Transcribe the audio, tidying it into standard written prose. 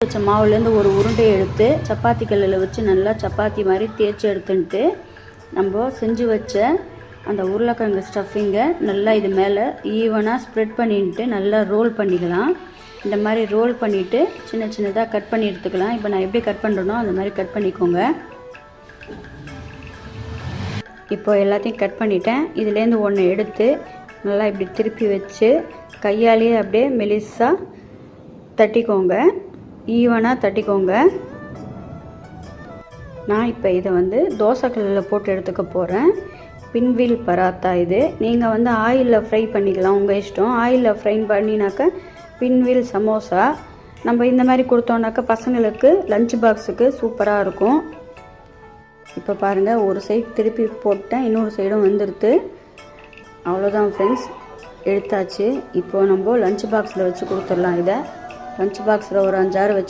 வச்ச மாவுலேருந்து ஒரு உருண்டையை எடுத்து சப்பாத்தி கல்லில் வச்சு நல்லா சப்பாத்தி மாதிரி தேய்ச்சி எடுத்துட்டு நம்ம செஞ்சு வச்ச அந்த உருளைக்கிழங்கு ஸ்டஃபிங்கை நல்லா இது மேலே ஈவனாக ஸ்ப்ரெட் பண்ணிட்டு நல்லா ரோல் பண்ணிக்கலாம். இந்த மாதிரி ரோல் பண்ணிவிட்டு சின்ன சின்னதாக கட் பண்ணி எடுத்துக்கலாம். இப்போ நான் எப்படி கட் பண்ணுறேனோ அந்த மாதிரி கட் பண்ணிக்கோங்க. இப்போ எல்லாத்தையும் கட் பண்ணிட்டேன். இதுலேருந்து ஒன்று எடுத்து நல்லா இப்படி திருப்பி வச்சு கையாலேயே அப்படியே மெலிசாக தட்டிக்கோங்க, ஈவனாக தட்டிக்கோங்க. நான் இப்போ இதை தோசைக்கல்லில் போட்டு எடுத்துக்க போகிறேன். பின்வீல் பராத்தா இது. நீங்கள் ஆயிலில் ஃப்ரை பண்ணிக்கலாம், உங்கள் இஷ்டம். ஆயிலில் ஃப்ரை பண்ணினாக்க பின்வீல் சமோசா நம்ம இந்த மாதிரி கொடுத்தோன்னாக்கா பசங்களுக்கு லஞ்ச் பாக்ஸுக்கு சூப்பராக இருக்கும். இப்போ பாருங்கள், ஒரு சைடு திருப்பி போட்டேன், இன்னொரு சைடும் வந்துடுது. அவ்வளோதான் ஃப்ரெண்ட்ஸ், எடுத்தாச்சு. இப்போ நம்ம லஞ்ச் பாக்ஸில் வச்சு கொடுத்துடலாம். இதை லஞ்ச் பாக்ஸில் ஒரு 5-6 வச்சு